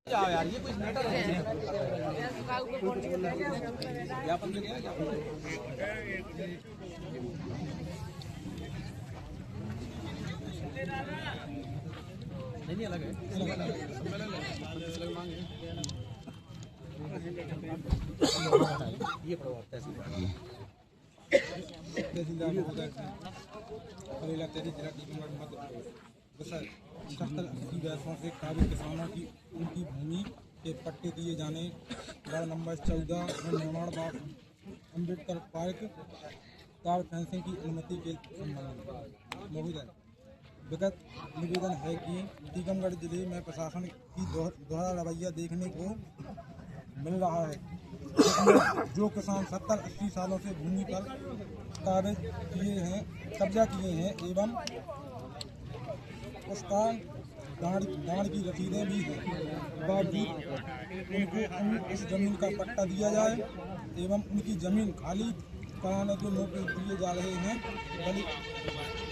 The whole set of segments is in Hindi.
यार ये कुछ मैटर है ज्ञापन नहीं अलग है ये तहसीलदार जिला मध्य 70-80 वर्षों से काबिल किसानों की उनकी भूमि के पट्टे दिए जाने वार्ड नंबर 14 में निर्माण बाग अम्बेडकर पार्क कार फेंसिंग की अनुमति के संबंध में मौजूद विगत निवेदन है कि टीकमगढ़ जिले में प्रशासन की दोहरा रवैया देखने को मिल रहा है, जिसमें जो किसान 70-80 सालों से भूमि पर कब्जा किए हैं एवं उसका दान की रसीदें भी हैं, बावजूद उनको उस जमीन का पट्टा दिया जाए एवं उनकी जमीन खाली कराने के नोटिस दिए जा रहे हैं,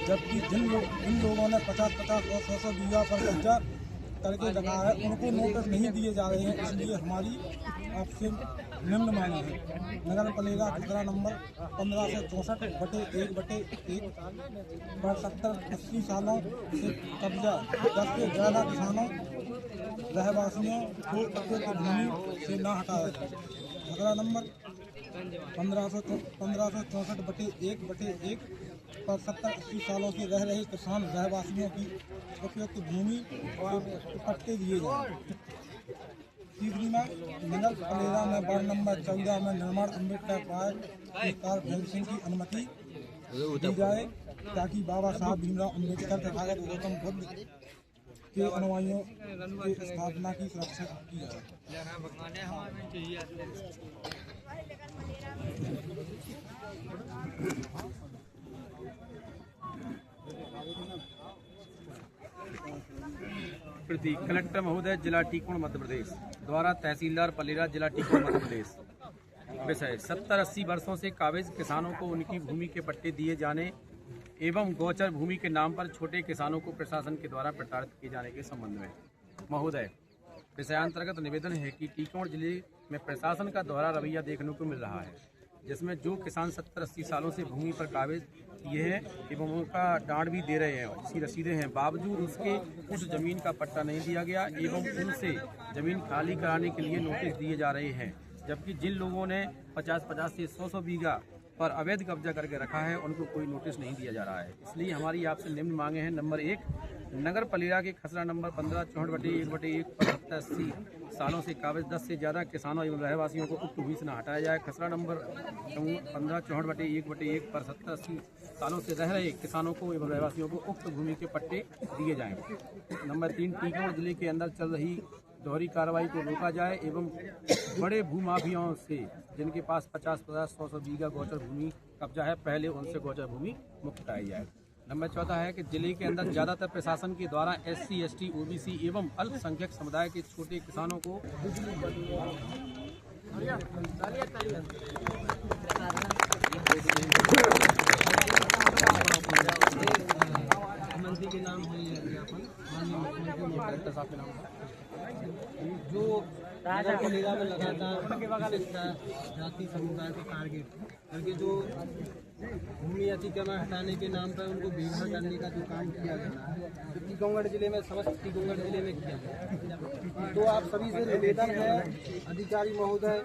जबकि जिन लोगों ने 50-50 और 100 बीघा पर कब्जा करके रखा है उनको नोटिस नहीं दिए जा रहे हैं। इसलिए हमारी आपसे निम्न मांग है, नगर पालिका खसरा नंबर 1564/1/1 पर 70-80 सालों से कब्जा 10 से ज़्यादा किसानों रहवासियों को उपयुक्त भूमि से न हटाया जाए। खसरा नंबर 1564/1/1 पर 70-80 सालों से रह रहे किसान रहवासियों की उपयुक्त भूमि से पट्टे दिए जाए। तीसरी मांग, नगर पालिका में वार्ड नंबर 14 में निर्माण अम्बेडकर पार्क की कार फेंसिंग की अनुमति दी जाए ताकि बाबा साहब भीमराव अम्बेडकर तथागत गौतम बुद्ध के अनुयायियों की स्थापना की सुरक्षा की जाए। प्रति कलेक्टर महोदय जिला टीकमगढ़ मध्य प्रदेश द्वारा तहसीलदार पालिका जिला टीकमगढ़ मध्य प्रदेश। विषय 70-80 वर्षों से काबिज किसानों को उनकी भूमि के पट्टे दिए जाने एवं गोचर भूमि के नाम पर छोटे किसानों को प्रशासन के द्वारा प्रताड़ित किए जाने के संबंध में महोदय विषयांतर्गत निवेदन है कि टीकमगढ़ जिले में प्रशासन का दोहरा रवैया देखने को मिल रहा है, जिसमें जो किसान 70-80 सालों से भूमि पर काबिज किए हैं एवं उनका डांड भी दे रहे हैं, इसकी रसीदें हैं, बावजूद उसके उस जमीन का पट्टा नहीं दिया गया एवं उनसे जमीन खाली कराने के लिए नोटिस दिए जा रहे हैं, जबकि जिन लोगों ने 50-50 से 100 बीघा पर अवैध कब्जा करके रखा है उनको कोई नोटिस नहीं दिया जा रहा है। इसलिए हमारी आपसे निम्न मांगे हैं। नंबर 1, नगर पालिका के खसरा नंबर 1564/1/1 पर 70-80 सालों से काबिज 10 से ज़्यादा किसानों एवं रहवासियों को उक्त भूमि से न हटाया जाए। खसरा नंबर 1564/1/1 पर 70-80 सालों से रह रहे किसानों को एवं रहवासियों को उक्त भूमि के पट्टे दिए जाएँ। नंबर 3, टीकमगढ़ जिले के अंदर चल रही दोहरी कार्रवाई को रोका जाए एवं बड़े भूमाफियाओं से जिनके पास 50-50, 100 बीघा गोचर भूमि कब्जा है, पहले उनसे गोचर भूमि मुक्त कराई जाए। नंबर 14 है कि जिले के अंदर ज़्यादातर प्रशासन के द्वारा SC, ST, OBC एवं अल्पसंख्यक समुदाय के छोटे किसानों को मंत्री के नाम है जो नगर पालिका में लगातार जाति समुदाय को टारगेट करके जो भूमि अतिक्रमण हटाने के नाम पर उनको बेघर करने का जो काम किया गया है, तो टीकमगढ़ जिले में समस्त टीकमगढ़ जिले में किया गया। तो आप सभी से निवेदन है, अधिकारी महोदय,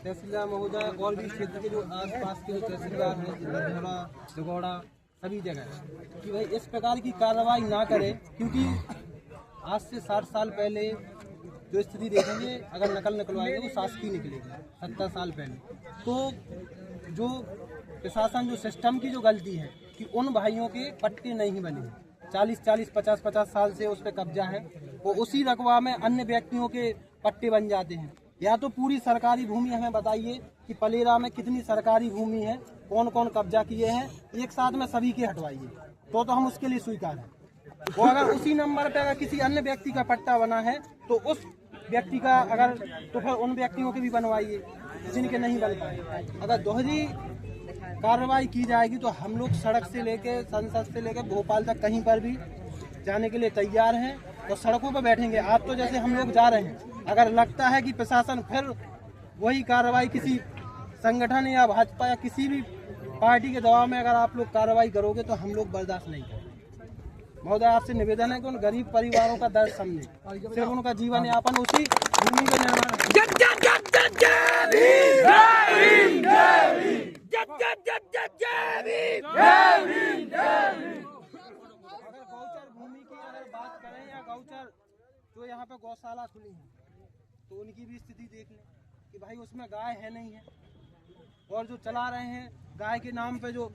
तहसीलदार महोदय और भी क्षेत्र के जो आसपास के जो तहसीलदार हैं, लखनौड़ा, जगौड़ा, सभी जगह कि भाई इस प्रकार की कार्रवाई ना करें, क्योंकि आज से 60 साल पहले जो स्थिति देखेंगे, अगर नकल निकलवाएंगे वो शासकीय निकलेगी। 70 साल पहले तो जो प्रशासन जो सिस्टम की जो गलती है कि उन भाइयों के पट्टे नहीं बने, 40-40, 50-50 साल से उस पर कब्जा है, वो उसी रकबा में अन्य व्यक्तियों के पट्टे बन जाते हैं। या तो पूरी सरकारी भूमि हमें बताइए कि पलेरा में कितनी सरकारी भूमि है, कौन कौन कब्जा किए हैं, एक साथ में सभी के हटवाइए, तो हम उसके लिए स्वीकार हैं। वो अगर उसी नंबर पे अगर किसी अन्य व्यक्ति का पट्टा बना है तो उस व्यक्ति का अगर तो फिर उन व्यक्तियों के भी बनवाइए जिनके नहीं बन पाए। अगर दोहरी कार्रवाई की जाएगी तो हम लोग सड़क से लेके संसद से लेकर भोपाल तक कहीं पर भी जाने के लिए तैयार हैं। तो सड़कों पर बैठेंगे। आप तो जैसे हम लोग जा रहे हैं, अगर लगता है कि प्रशासन फिर वही कार्रवाई किसी संगठन या भाजपा या किसी भी पार्टी के दबाव में अगर आप लोग कार्रवाई करोगे तो हम लोग बर्दाश्त नहीं करेंगे। महोदय, आपसे निवेदन है कि उन गरीब परिवारों का दर्द समझे, सिर्फ उनका जीवन यापन उसी भूमि के निर्माण। अगर गौचर भूमि की अगर बात करें या गौचर जो यहाँ पे गौशाला खुली है तो उनकी भी स्थिति देख लें कि भाई उसमें गाय है नहीं है, और जो चला रहे हैं गाय के नाम पे जो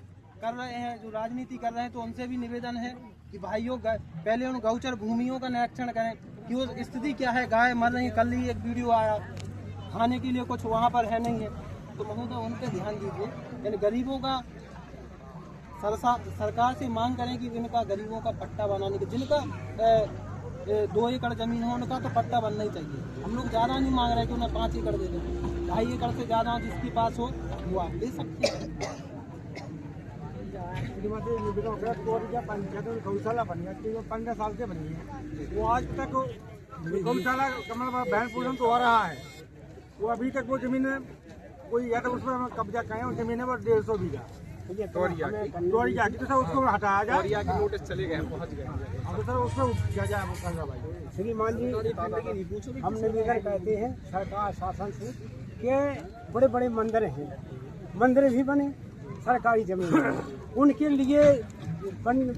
कर रहे हैं, जो राजनीति कर रहे हैं, तो उनसे भी निवेदन है कि भाइयों पहले उन गौचर भूमियों का निरीक्षण करें कि वो स्थिति क्या है। गाय मर रही, कल ही एक वीडियो आया, खाने के लिए कुछ वहाँ पर है नहीं है। तो महोदय उन पर ध्यान दीजिए, यानी गरीबों का सरकार से मांग करें कि इनका गरीबों का पट्टा बनाने के, जिनका 2 एकड़ जमीन हो उनका तो पट्टा बनना ही चाहिए। हम लोग ज़्यादा नहीं मांग रहे कि उन्हें 5 एकड़ दे दें, 2.5 एकड़ से ज़्यादा जिसके पास हो वो आप दे सकते हैं। पंचायत में गौशाला बनी है, 15 साल से बनी है, वो आज तक गौशाला का मतलब भैंस पूजन तो हो रहा है, वो अभी तक वो जमीन कोई या तो उस पर कब्जा करें, और जमीन है वो 150 बीघा दोरिया की, तो सर उसको हटाया जाए। नोटिस चले गए, पहुंच गए, अब सर उसको क्या जाए वो करना भाई। श्रीमान जी, हम निवेदन कहते हैं सरकार शासन से कि बड़े बड़े मंदिर हैं, मंदिर भी बने, सरकारी जमीन उनके लिए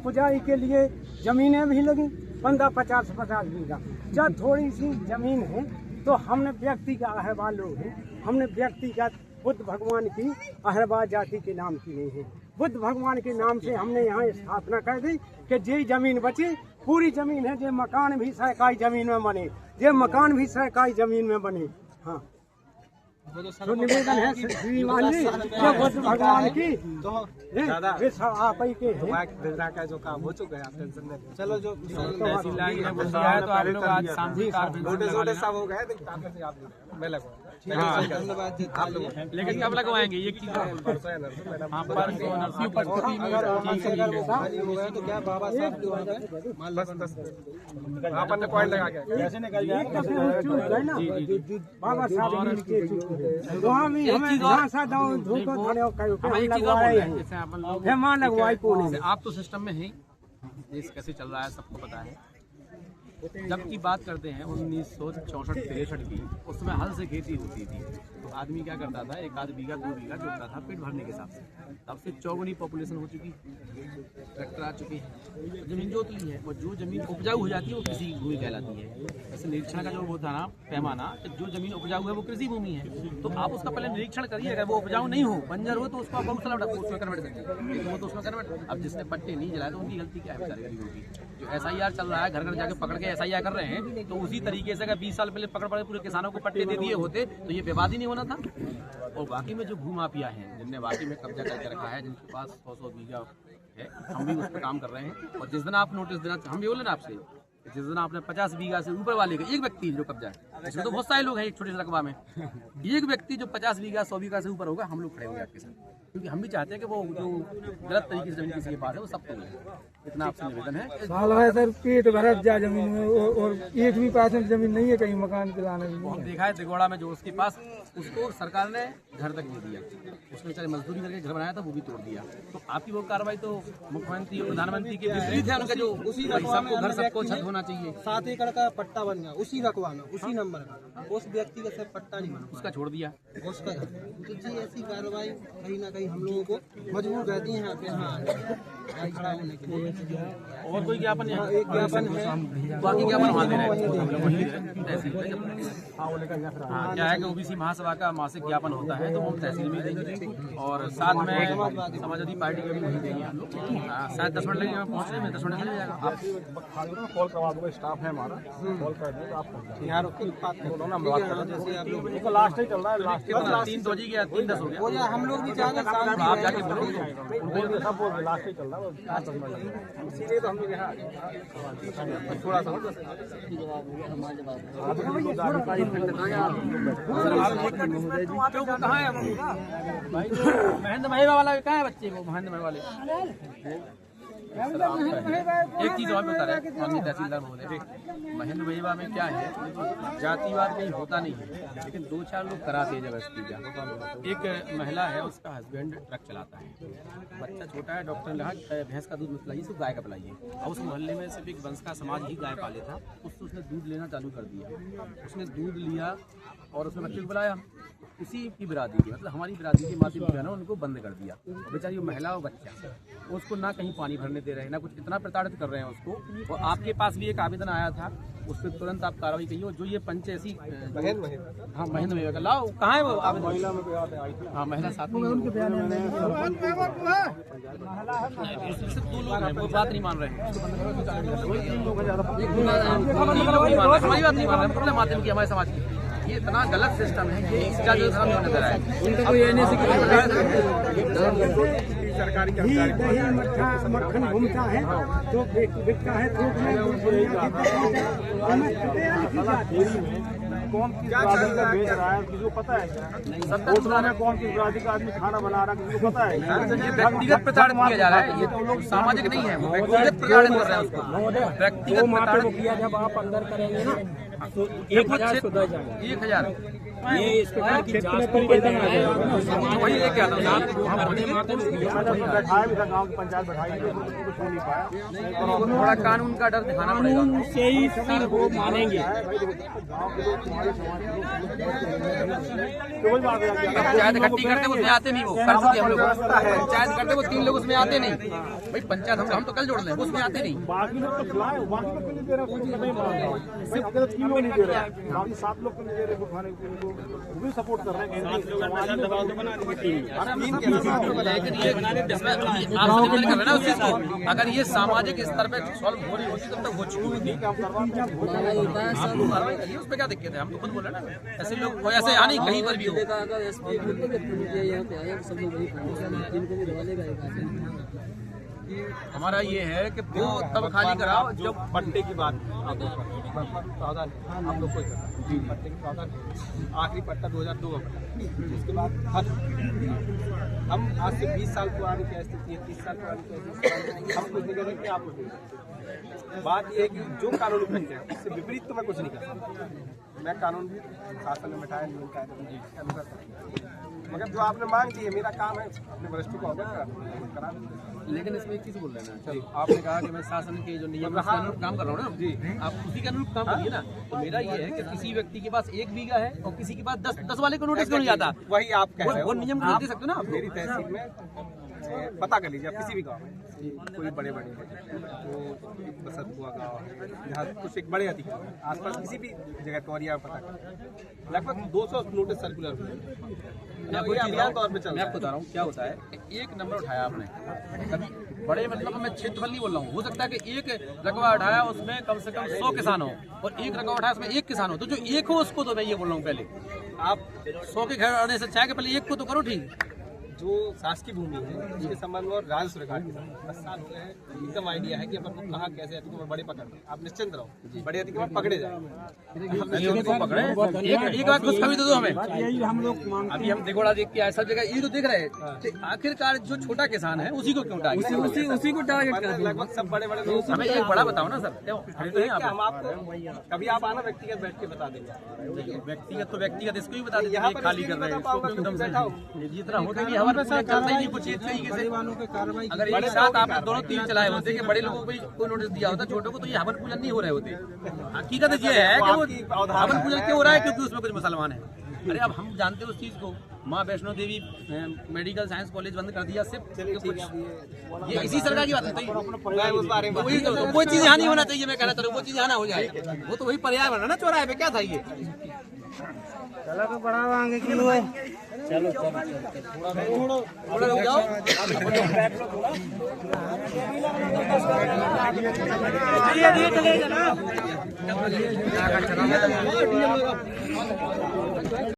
पुजारी के लिए जमीनें भी लगी 15-50 बीघा। जब थोड़ी सी जमीन है तो हमने व्यक्ति का अहवाल लोग हैं, हमने व्यक्तिगत बुद्ध भगवान की अहरबाज जाति के नाम की नहीं है, बुद्ध भगवान के नाम से हमने यहाँ स्थापना कर दी कि जे जमीन बचे पूरी जमीन है, जे मकान भी सरकारी जमीन में बने, जे मकान भी सरकारी जमीन में बने। हाँ, तो निवेदन है श्रीमान जी, जो बुद्ध भगवान की तो आप ही के का जो काम हो चुका है, आप टेंशन नहीं। चलो जो तो आप लोग आज नोटिस सब हो गए, धन्यवाद। लेकिन कब लगवाएंगे ये तो क्या बाबा साहब आपने पॉइंट लगा के कैसे निकल जाए बाबा साहब वहाँ भी हमें आप तो सिस्टम में है, देश कैसे चल रहा है सबको पता है। जब की बात करते हैं 1964-63 की, उसमें हल से खेती होती थी, तो आदमी क्या करता था, 1 बीघा 2 बीघा जोतता था पेट भरने के हिसाब से। तब से 4 पॉपुलेशन हो चुकी, ट्रैक्टर आ चुके हैं, जमीन जोती है, और जो जमीन उपजाऊ हो जाती है वो कृषि भूमि कहलाती है। ऐसे निरीक्षण का जो वो था ना पैमाना, जो जमीन उपजाऊ है वो कृषि भूमि है, तो आप उसका पहले निरीक्षण करिए। अगर वो उपजाऊ नहीं हो, बंजर हो, तो उसको आप उसमें कन्वर्ट करिए, वो तो उसमें कन्वर्ट। अब जिसने पट्टे नहीं जलाए तो उनकी गलती क्या है बेचारे गरीबों की। जो SIR चल रहा है, घर घर जाके पकड़ के SIR कर रहे हैं, तो उसी तरीके से अगर 20 साल पहले पकड़ पड़े पूरे किसानों को पट्टे दे दिए होते तो ये विवाद ही नहीं होना था। और बाकी में जो भूमाफिया हैं, जिनने बाकी में कब्जा करके रखा है, जिनके पास 100 बीघा है, हम भी उस पर काम कर रहे हैं। और जिस दिन आप नोटिस देना, हम भी बोले ना आपसे, जिस दिन आपने 50 बीघा से ऊपर वाले का एक व्यक्ति जो कब्जा है, इसमें तो बहुत सारे लोग हैं एक छोटे से रकबा में, एक व्यक्ति जो 50 बीघा 100 बीघा से ऊपर होगा, हम लोग खड़े होंगे आपके साथ, क्योंकि हम भी चाहते हैं कि वो जो गलत तरीके से जमीन किसी के पास है वो सब तो इतना आपसे निवेदन है। साल है सर, पेट भरत जा जमीन में, और एक भी पास में जमीन नहीं है, कहीं मकान चलाने की। हम देखा है दिगोड़ा में जो उसके पास, उसको सरकार ने घर तक नहीं दिया, उसने बेचारे मजदूरी करके घर बनाया था वो भी तोड़ दिया। तो आपकी वो कार्रवाई तो मुख्यमंत्री और प्रधानमंत्री के विपरीत है। उनका जो उसी सबको घर सबको छत होना चाहिए। 7 एकड़ का पट्टा बन गया उसी रकबा में, उसी नंबर का, उस व्यक्ति का सिर्फ पट्टा नहीं बना, उसका छोड़ दिया उसका। तो जी ऐसी कार्रवाई कहीं ना कहीं हम लोगों को मजबूर रहती है यहाँ पे खड़ा होने के लिए। और कोई ज्ञापन यहाँ एक ज्ञापन है, बाकी ज्ञापन वहाँ दे रहे हैं। हाँ, क्या है कि OBC महासभा का मासिक ज्ञापन होता है, तो हम तहसील में देंगे, और साथ में समाजवादी पार्टी के भी वहीं देंगे हम लोग। शायद 10 मिनट लगेंगे पहुँचने में, 10 मिनट लग जाएगा। आप कॉल करवा दो, स्टाफ है हमारा, कॉल कर दें आप यहाँ जैसे आप लोग लास्ट ही चल रहा है, लास्ट 3 बजे गया, 3:10 हो गया। वो हम लोग भी चाहते हैं आप जाके बोलो, सब बोल लास्ट ही चल रहा है, सीधे तो हम लोग यहाँ थोड़ा सा कहाँ है महेंद्र महिबा वाला, कहाँ है बच्चे को महेंद्र महिबा वाले? सर, आप कहें। एक चीज और बता रहे हैं माननीय तहसीलदार महोदय, महेंद्र वेवा में क्या है, जातिवाद कहीं होता नहीं है, लेकिन 2-4 लोग कराते हैं जबरदस्ती का। एक महिला है, उसका हस्बैंड ट्रक चलाता है, बच्चा छोटा है, डॉक्टर ने कहा भैंस का दूध मत पिलाइए, सिर्फ गाय का पिलाइए। और उस मोहल्ले में सिर्फ एक वंश का समाज ही गाय पाले था, उसने दूध लेना चालू कर दिया। उसने दूध लिया और उसने बच्चे को बुलाया, उसी की बिरादरी की, मतलब हमारी बिरादरी के माध्यम से उनको बंद कर दिया। बेचारी महिला और बच्चा, उसको ना कहीं पानी भरने दे रहे हैं, ना कुछ, इतना प्रताड़ित कर रहे हैं उसको। और आपके पास भी एक आवेदन आया था, उस पर तुरंत आप कार्रवाई करिए। जो ये पंच ऐसी हाँ महेंद्र वेवा का लाओ, कहाँ है वो आवेदन? महिला में हाँ, महिला साथ में उनके बयान सिर्फ 2 लोग हैं, वो बात नहीं मान रहे हैं, हमारी बात नहीं मान रहे हैं, माध्यम की, हमारे समाज की। ये इतना गलत सिस्टम है, ये इसका जो नजर आए उनका कोई सरकारी मक्खन घूमता है तो बिकता है थोक में। कौन किस ब्रांड का बेच रहा है किसी को पता है? होटलों में कौन किस ब्रांड का आदमी खाना बना रहा है किसी को पता है? ये व्यक्तिगत प्रताड़ित किया जा रहा है, ये तो लोग सामाजिक नहीं है, वो व्यक्तिगत प्रताड़ित कर रहे हैं उसको, व्यक्तिगत प्रताड़ित किया। जब आप अंदर करेंगे ना तो 1000 ये इस प्रकार की जांच परिवर्तन आ जाएगा। वही लेके आता हूँ बैठाया भी था, गाँव की पंचायत बैठाई थी, कुछ हो नहीं पाया। थोड़ा कानून का डर दिखाना पड़ेगा, से ही सर वो मानेंगे। पंचायत इकट्ठी करते उसमें आते नहीं, वो कर चुके हम लोग, पंचायत करते वो 3 लोग उसमें आते नहीं भाई, पंचायत हम तो कल जोड़ लें, उसमें आते नहीं। बाकी लोग तो खिलाए, बाकी लोग नहीं दे रहे, नहीं मान रहा, सिर्फ 3 लोग नहीं दे रहे, बाकी 7 लोग को नहीं दे रहे वो खाने को, वो भी सपोर्ट कर रहे हैं। अगर ये सामाजिक स्तर पे सॉल्व हो रही होती तब तक हो चुकी होती, उस पर क्या दिक्कत है? हम तो खुद बोले ना, ऐसे लोग ऐसे यहाँ नहीं कहीं पर भी हो। हमारा ये है कि वो तब खाली कराओ जब पट्टे की बात आप लोग कोई पट्टे की प्रावधान आखिरी पट्टा 2002 का पट्टा, उसके बाद हम आज से 20 साल पुरानी क्या स्थिति है, 30 साल पुरानी क्या हम कुछ नहीं कर सकते, आप कुछ नहीं कर सकते। बात यह है कि जो कानूनी प्रक्रिया है उससे विपरीत तो मैं कुछ नहीं कर सकता। मैं कानून भी शासन में बैठाया नियम कायदे अनुसार, मगर जो आपने मांग की है, मेरा काम है अपने वरिष्ठों को अवगत करा। लेकिन इसमें एक चीज़ बोल रहे हैं ना, आपने कहा कि मैं शासन के जो नियम कानून काम कर रहा हूँ ना जी, आप उसी के अनुरूप काम करिए ना। तो मेरा ये है कि किसी व्यक्ति के पास 1 बीघा है और किसी के पास 10 वाले को नोटिस क्यों नहीं आता? वही आप कह रहे हो, वो नियम को दे सकते हो ना आप। मेरी तहसील में पता कर लीजिए, आप किसी भी गाँव में कोई बड़े तो बसत हुआ गाँव है जहाँ कुछ एक बड़े अधिकारी आसपास किसी भी जगह तौरिया पता कर, लगभग 200 नोटिस सर्कुलर मैं आपको बता रहा हूँ क्या होता है। 1 नंबर उठाया आपने, कभी बड़े मतलब मैं क्षेत्रफल नहीं बोल रहा हूँ, हो सकता है कि 1 रकबा उठाया उसमें कम से कम 100 किसान हो, और 1 रकबा उठाया उसमें 1 किसान हो, तो जो 1 हो उसको, तो मैं ये बोल रहा हूँ पहले आप 100 के घर आने से चाहे पहले 1 को तो करो ठीक। जो शासकीय भूमि है उसके संबंध में और राजस्व रिकॉर्ड के संबंध 10 साल हो गए हैं, एकदम आइडिया है कि अपन को कहाँ कैसे अधिकारी में बड़े पकड़, आप निश्चिंत रहो, बड़े अधिकारी पकड़े जाए। एक बात खुशखबरी दे दो हमें, यही हम लोग मांग, अभी हम दिगोड़ा देख के सब जगह ये तो देख रहे हैं, आखिरकार जो छोटा किसान है उसी को क्यों टारगेट, उसी को टारगेट कर, लगभग सब बड़े बड़े लोग। हमें एक बड़ा बताओ ना सर, हम आपको कभी आप आना व्यक्तिगत बैठ के बता देंगे, व्यक्तिगत तो व्यक्तिगत इसको भी बता देंगे, यहाँ पर खाली कर रहे हैं जितना होता है, हमारे चलता ही कुछ एक तरीके से। अगर एक साथ आप दोनों 3 चलाए होते कि बड़े लोगों को कोई नोटिस दिया होता, छोटों को तो ये हवन पूजन नहीं हो रहे होते। हकीकत ये है कि वो हवन पूजन क्यों हो रहा है, क्योंकि उसमें कुछ मुसलमान है। अरे अब हम जानते हैं उस चीज को, माँ Vaishno Devi medical science college बंद कर दिया सिर्फ, ये इसी सरकार की बात है। वो चीज यहाँ नहीं होना चाहिए, मैं कहना चाह रहा हूँ वो चीज यहाँ ना हो जाए, वो तो वही पर्यावरण है ना, चौराहे पे क्या था ये। चलो तो बढ़ावा आगे क्यों है, चलो थोड़ा रुक जाओ, चलिए चलेगा ना।